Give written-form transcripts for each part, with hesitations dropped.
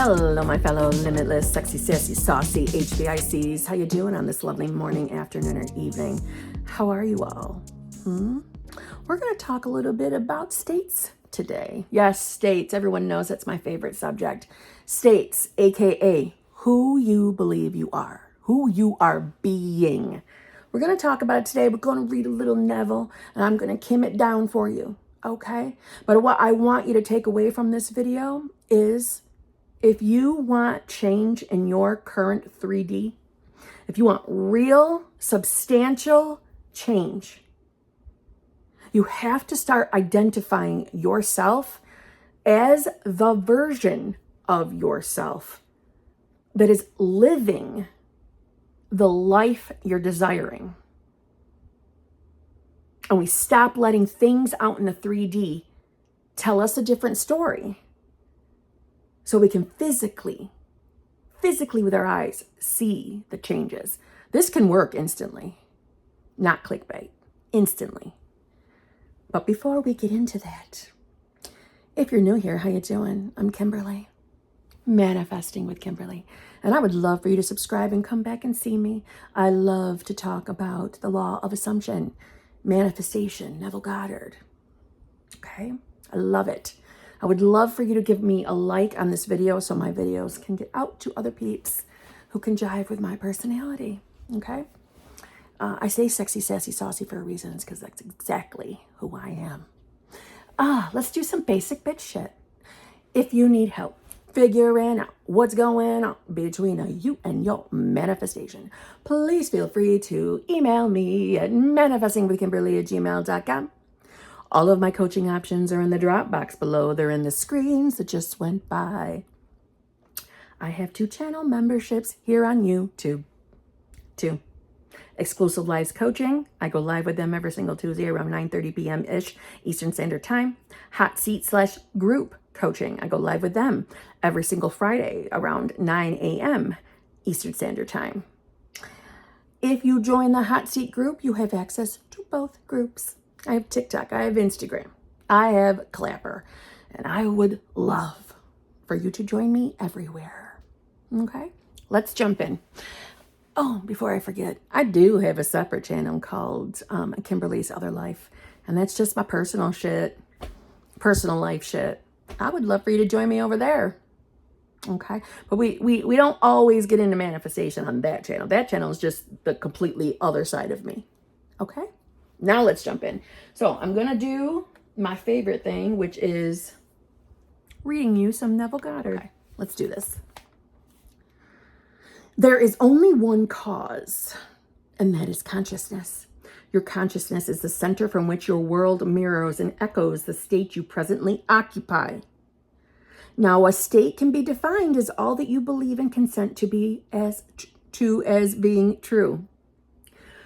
Hello, my fellow limitless, sexy, sassy, saucy HBICs. How you doing on this lovely morning, afternoon, or evening? How are you all? We're going to talk a little bit about states today. Yes, states. Everyone knows that's my favorite subject. States, aka who you believe you are, who you are being. We're going to talk about it today. We're going to read a little Neville, and I'm going to kim it down for you. Okay? But what I want you to take away from this video is, if you want change in your current 3D, if you want real, substantial change, you have to start identifying yourself as the version of yourself that is living the life you're desiring. And we stop letting things out in the 3D tell us a different story. So we can physically with our eyes, see the changes. This can work instantly, not clickbait, instantly. But before we get into that, if you're new here, how you doing? I'm Kimberly, Manifesting with Kimberly. And I would love for you to subscribe and come back and see me. I love to talk about the law of assumption, manifestation, Neville Goddard. Okay, I love it. I would love for you to give me a like on this video so my videos can get out to other peeps who can jive with my personality, okay? I say sexy, sassy, saucy for a reason. It's because that's exactly who I am. Let's do some basic bitch shit. If you need help figuring out what's going on between you and your manifestation, please feel free to email me at manifestingwithkimberly@gmail.com. All of my coaching options are in the drop box below. They're in the screens that just went by. I have 2 channel memberships here on YouTube. 2. Exclusive Lives Coaching. I go live with them every single Tuesday around 9:30 p.m.-ish Eastern Standard Time. Hot Seat / Group Coaching. I go live with them every single Friday around 9 a.m. Eastern Standard Time. If you join the Hot Seat group, you have access to both groups. I have TikTok, I have Instagram, I have Clapper, and I would love for you to join me everywhere. Okay, let's jump in. Oh, before I forget, I do have a separate channel called Kimberly's Other Life, and that's just my personal life shit. I would love for you to join me over there. Okay, but we don't always get into manifestation on that channel. That channel is just the completely other side of me. Okay. Now let's jump in. So I'm going to do my favorite thing, which is reading you some Neville Goddard. Okay, let's do this. There is only one cause, and that is consciousness. Your consciousness is the center from which your world mirrors and echoes the state you presently occupy. Now, a state can be defined as all that you believe and consent to be as being true.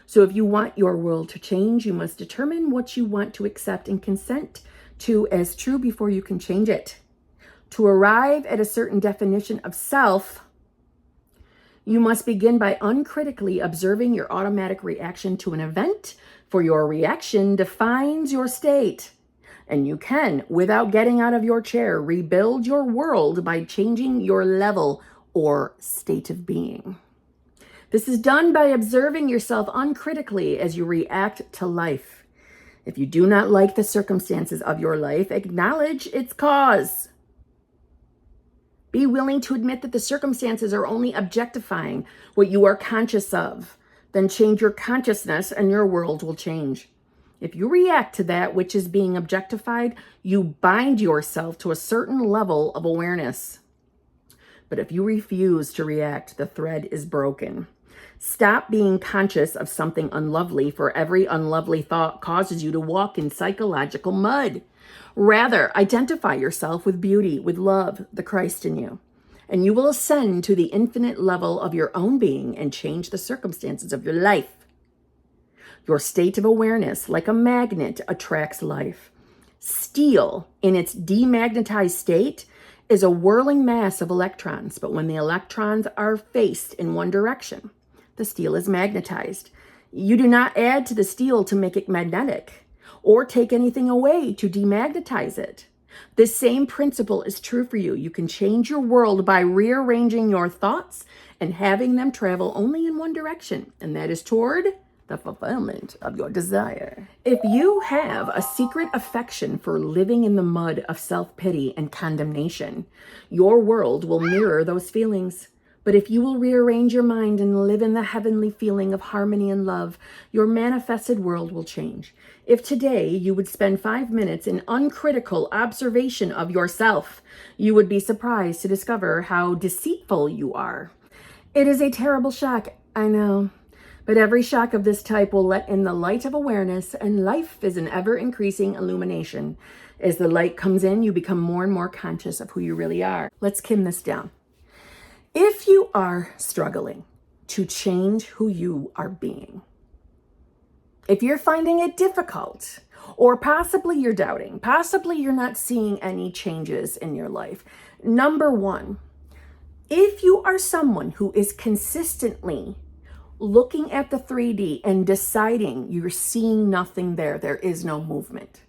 So if you want your world to change, you must determine what you want to accept and consent to as true before you can change it. To arrive at a certain definition of self, you must begin by uncritically observing your automatic reaction to an event, for your reaction defines your state. And you can, without getting out of your chair, rebuild your world by changing your level or state of being. This is done by observing yourself uncritically as you react to life. If you do not like the circumstances of your life, acknowledge its cause. Be willing to admit that the circumstances are only objectifying what you are conscious of. Then change your consciousness and your world will change. If you react to that which is being objectified, you bind yourself to a certain level of awareness. But if you refuse to react, the thread is broken. Stop being conscious of something unlovely, for every unlovely thought causes you to walk in psychological mud. Rather, identify yourself with beauty, with love, the Christ in you, and you will ascend to the infinite level of your own being and change the circumstances of your life. Your state of awareness, like a magnet, attracts life. Steel, in its demagnetized state, is a whirling mass of electrons, but when the electrons are faced in one direction, the steel is magnetized. You do not add to the steel to make it magnetic, or take anything away to demagnetize it. The same principle is true for you. You can change your world by rearranging your thoughts and having them travel only in one direction, and that is toward the fulfillment of your desire. If you have a secret affection for living in the mud of self-pity and condemnation, your world will mirror those feelings. But if you will rearrange your mind and live in the heavenly feeling of harmony and love, your manifested world will change. If today you would spend 5 minutes in uncritical observation of yourself, you would be surprised to discover how deceitful you are. It is a terrible shock, I know. But every shock of this type will let in the light of awareness, and life is an ever-increasing illumination. As the light comes in, you become more and more conscious of who you really are. Let's skim this down. If you are struggling to change who you are being, if you're finding it difficult, or possibly you're doubting, possibly you're not seeing any changes in your life, number one, if you are someone who is consistently looking at the 3D and deciding you're seeing nothing there, there is no movement,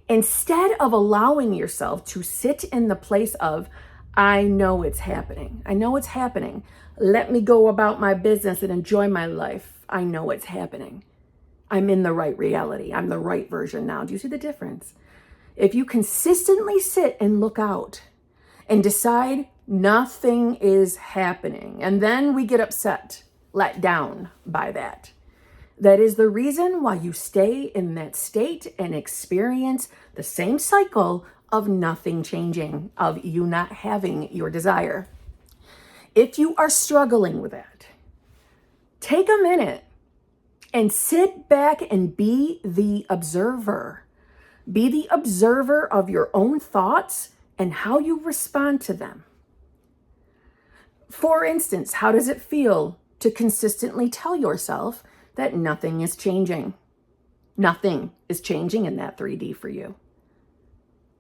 instead of allowing yourself to sit in the place of, I know it's happening. I know it's happening. Let me go about my business and enjoy my life. I know it's happening. I'm in the right reality. I'm the right version now. Do you see the difference? If you consistently sit and look out and decide nothing is happening, and then we get upset, let down by that, that is the reason why you stay in that state and experience the same cycle of nothing changing, of you not having your desire. If you are struggling with that, take a minute and sit back and be the observer. Be the observer of your own thoughts and how you respond to them. For instance, how does it feel to consistently tell yourself that nothing is changing? Nothing is changing in that 3D for you.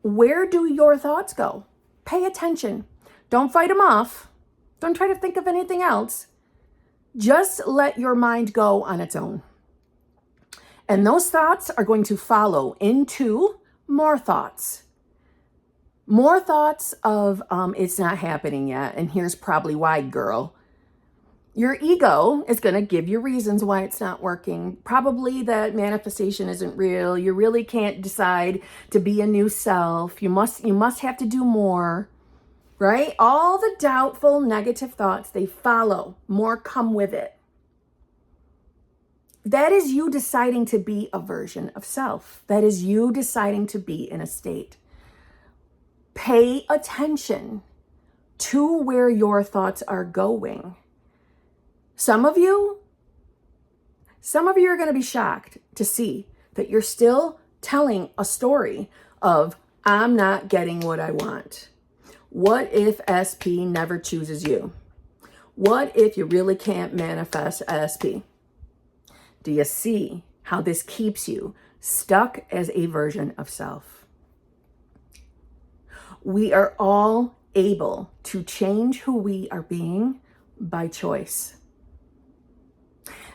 Where do your thoughts go? Pay attention. Don't fight them off. Don't try to think of anything else. Just let your mind go on its own. And those thoughts are going to follow into more thoughts. More thoughts of, it's not happening yet, and here's probably why, girl. Your ego is going to give you reasons why it's not working. Probably that manifestation isn't real. You really can't decide to be a new self. You must have to do more, right? All the doubtful, negative thoughts, they follow. More come with it. That is you deciding to be a version of self. That is you deciding to be in a state. Pay attention to where your thoughts are going. Some of you are going to be shocked to see that you're still telling a story of, I'm not getting what I want. What if SP never chooses you? What if you really can't manifest SP? Do you see how this keeps you stuck as a version of self? We are all able to change who we are being by choice.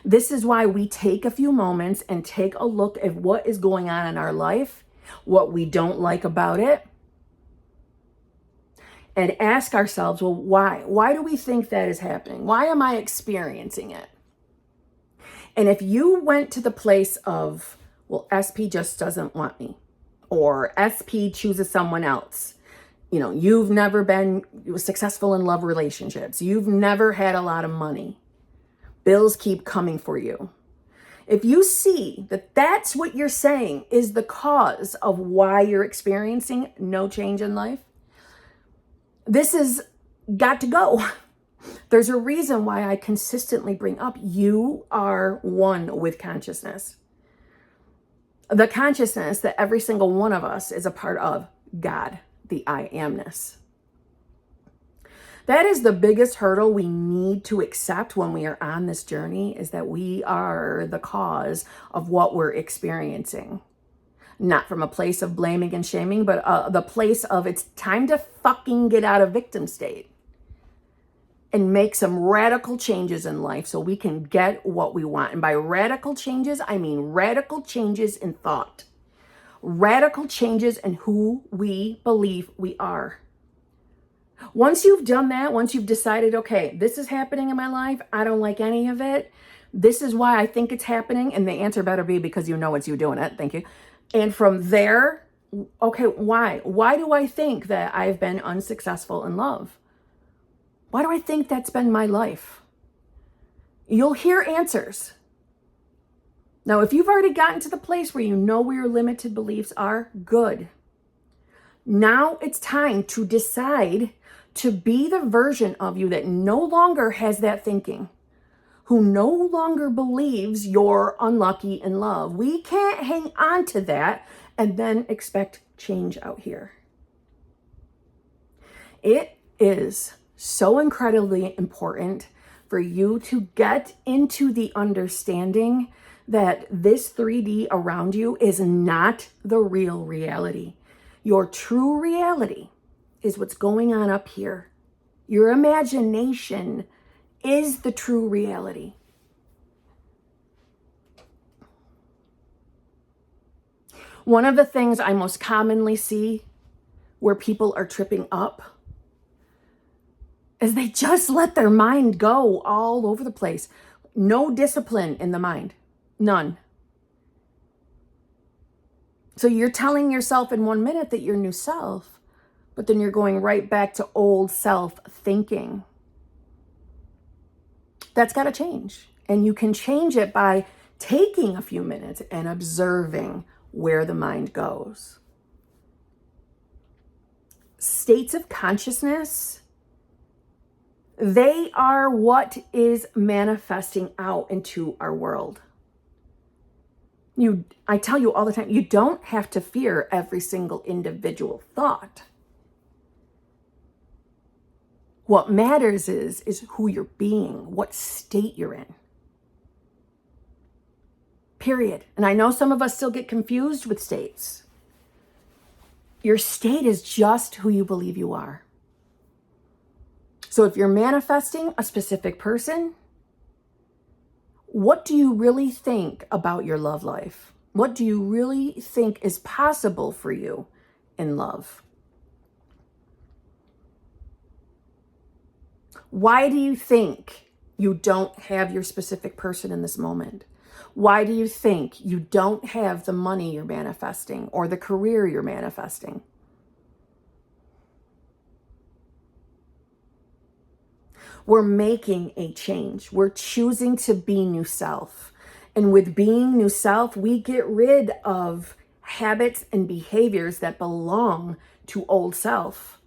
This is why we take a few moments and take a look at what is going on in our life, what we don't like about it, and ask ourselves, well, why? Why do we think that is happening? Why am I experiencing it? And if you went to the place of, well, SP just doesn't want me, or SP chooses someone else, you've never been successful in love relationships, you've never had a lot of money, bills keep coming for you. If you see that that's what you're saying is the cause of why you're experiencing no change in life, this has got to go. There's a reason why I consistently bring up, you are one with consciousness. The consciousness that every single one of us is a part of, God, the I amness. That is the biggest hurdle we need to accept when we are on this journey, is that we are the cause of what we're experiencing. Not from a place of blaming and shaming, but the place of, it's time to fucking get out of victim state and make some radical changes in life so we can get what we want. And by radical changes, I mean radical changes in thought. Radical changes in who we believe we are. Once you've done that, once you've decided, okay, this is happening in my life, I don't like any of it, this is why I think it's happening, and the answer better be because you know it's you doing it, thank you. And from there, okay, why? Why do I think that I've been unsuccessful in love? Why do I think that's been my life? You'll hear answers. Now, if you've already gotten to the place where you know where your limited beliefs are, good. Now it's time to decide to be the version of you that no longer has that thinking, who no longer believes you're unlucky in love. We can't hang on to that and then expect change out here. It is so incredibly important for you to get into the understanding that this 3D around you is not the real reality. Your true reality is what's going on up here. Your imagination is the true reality. One of the things I most commonly see where people are tripping up is they just let their mind go all over the place. No discipline in the mind. None. So you're telling yourself in 1 minute that you're new self, but then you're going right back to old self thinking. That's got to change. And you can change it by taking a few minutes and observing where the mind goes. States of consciousness, they are what is manifesting out into our world. I tell you all the time, you don't have to fear every single individual thought. What matters is who you're being, what state you're in. Period. And I know some of us still get confused with states. Your state is just who you believe you are. So if you're manifesting a specific person, what do you really think about your love life? What do you really think is possible for you in love? Why do you think you don't have your specific person in this moment? Why do you think you don't have the money you're manifesting or the career you're manifesting? We're making a change. We're choosing to be new self. And with being new self, we get rid of habits and behaviors that belong to old self.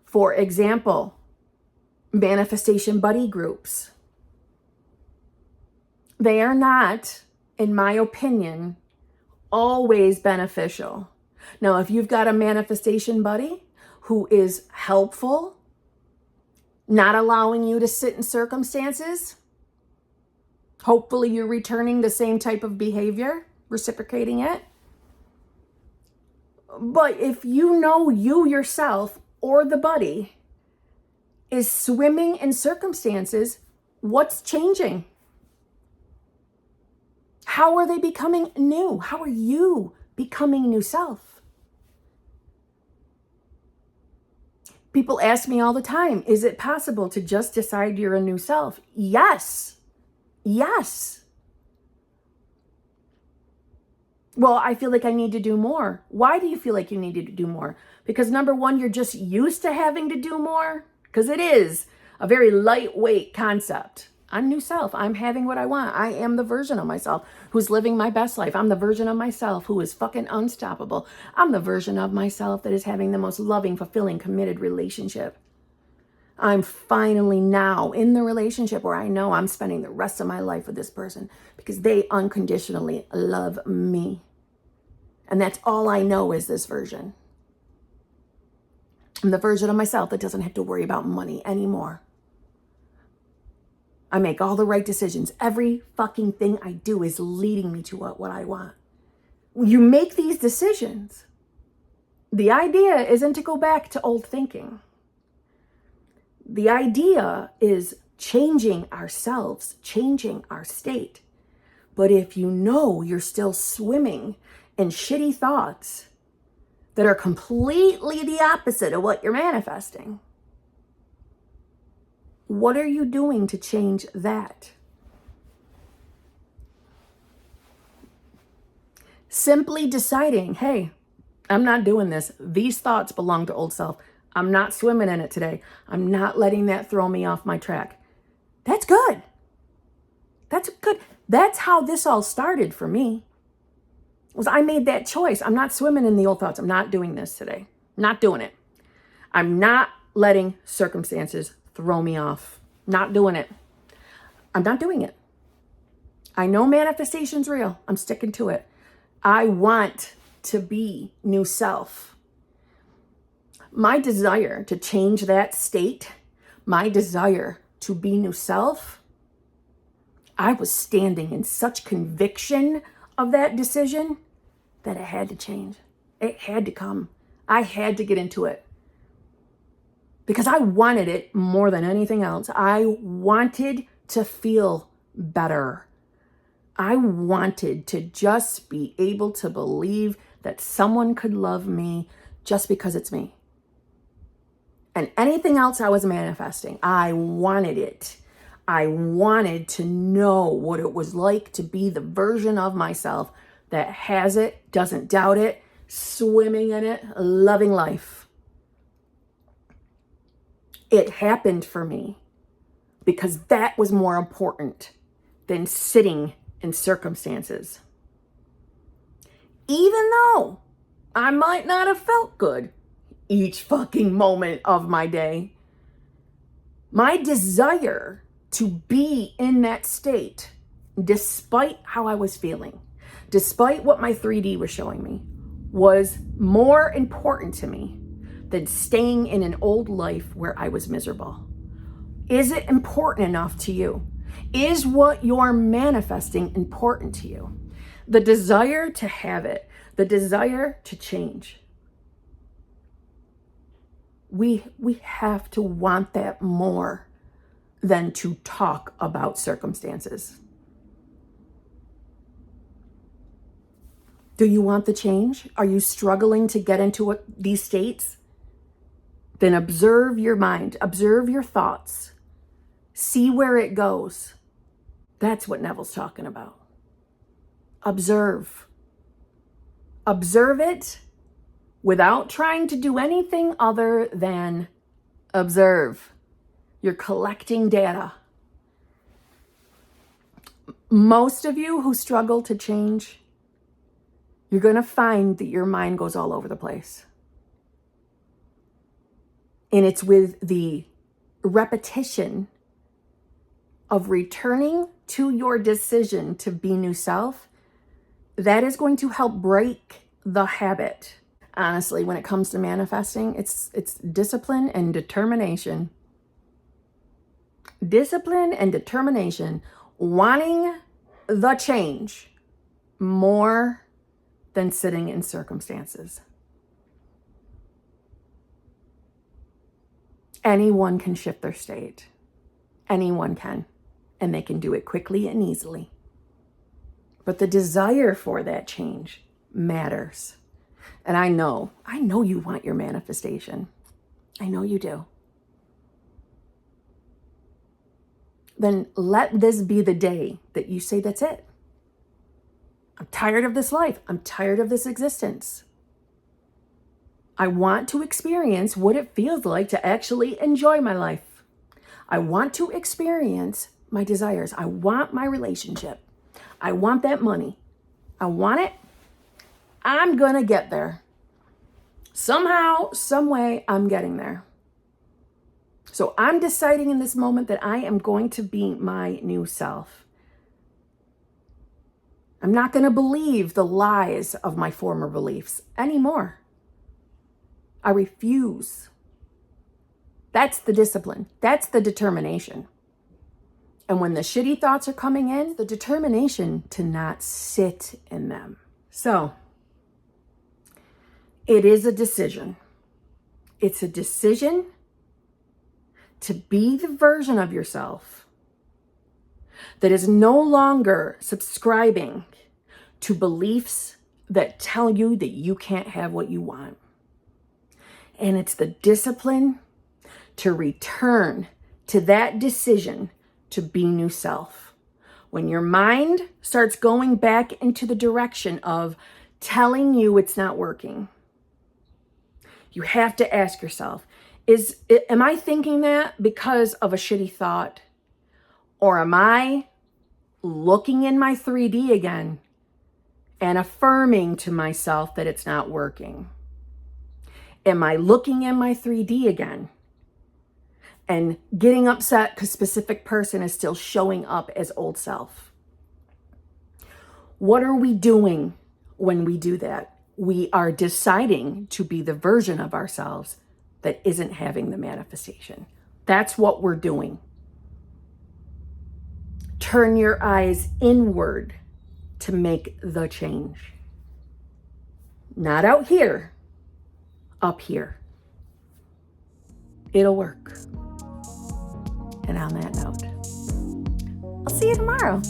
For example, manifestation buddy groups. They are not, in my opinion, always beneficial. Now, if you've got a manifestation buddy who is helpful, not allowing you to sit in circumstances, hopefully you're returning the same type of behavior, reciprocating it. But if you know you yourself or the buddy is swimming in circumstances, what's changing? How are they becoming new? How are you becoming new self? People ask me all the time, is it possible to just decide you're a new self? Yes. Yes. Well, I feel like I need to do more. Why do you feel like you need to do more? Because number one, you're just used to having to do more. Because it is a very lightweight concept. I'm new self. I'm having what I want. I am the version of myself who's living my best life. I'm the version of myself who is fucking unstoppable. I'm the version of myself that is having the most loving, fulfilling, committed relationship. I'm finally now in the relationship where I know I'm spending the rest of my life with this person because they unconditionally love me. And that's all I know is this version. I'm the version of myself that doesn't have to worry about money anymore. I make all the right decisions. Every fucking thing I do is leading me to what I want. You make these decisions. The idea isn't to go back to old thinking. The idea is changing ourselves, changing our state. But if you know you're still swimming and shitty thoughts that are completely the opposite of what you're manifesting. What are you doing to change that? Simply deciding, hey, I'm not doing this. These thoughts belong to old self. I'm not swimming in it today. I'm not letting that throw me off my track. That's good. That's good. That's how this all started for me. Was I made that choice. I'm not swimming in the old thoughts. I'm not doing this today. Not doing it. I'm not letting circumstances throw me off. Not doing it. I'm not doing it. I know manifestation's real. I'm sticking to it. I want to be new self. My desire to change that state, my desire to be new self, I was standing in such conviction of that decision that it had to change. It had to come. I had to get into it because I wanted it more than anything else. I wanted to feel better. I wanted to just be able to believe that someone could love me just because it's me. And anything else I was manifesting, I wanted it. I wanted to know what it was like to be the version of myself that has it, doesn't doubt it, swimming in it, loving life. It happened for me because that was more important than sitting in circumstances. Even though I might not have felt good each fucking moment of my day, my desire to be in that state, despite how I was feeling, despite what my 3D was showing me, was more important to me than staying in an old life where I was miserable. Is it important enough to you? Is what you're manifesting important to you? The desire to have it, the desire to change. We have to want that more than to talk about circumstances. Do you want the change? Are you struggling to get into these states? Then observe your mind, observe your thoughts, see where it goes. That's what Neville's talking about. Observe. Observe it without trying to do anything other than observe. You're collecting data. Most of you who struggle to change, you're going to find that your mind goes all over the place. And it's with the repetition of returning to your decision to be new self that is going to help break the habit. Honestly, when it comes to manifesting, it's discipline and determination. Discipline and determination, wanting the change more than sitting in circumstances. Anyone can shift their state. Anyone can. And they can do it quickly and easily. But the desire for that change matters. And I know you want your manifestation. I know you do. Then let this be the day that you say, that's it. I'm tired of this life. I'm tired of this existence. I want to experience what it feels like to actually enjoy my life. I want to experience my desires. I want my relationship. I want that money. I want it. I'm going to get there. Somehow, some way, I'm getting there. So I'm deciding in this moment that I am going to be my new self. I'm not going to believe the lies of my former beliefs anymore. I refuse. That's the discipline. That's the determination. And when the shitty thoughts are coming in, the determination to not sit in them. So it is a decision. It's a decision to be the version of yourself that is no longer subscribing to beliefs that tell you that you can't have what you want. And it's the discipline to return to that decision to be new self. When your mind starts going back into the direction of telling you it's not working, you have to ask yourself, am I thinking that because of a shitty thought? Or am I looking in my 3D again and affirming to myself that it's not working? Am I looking in my 3D again and getting upset because a specific person is still showing up as old self? What are we doing when we do that? We are deciding to be the version of ourselves that isn't having the manifestation. That's what we're doing. Turn your eyes inward to make the change. Not out here, up here. It'll work. And on that note, I'll see you tomorrow.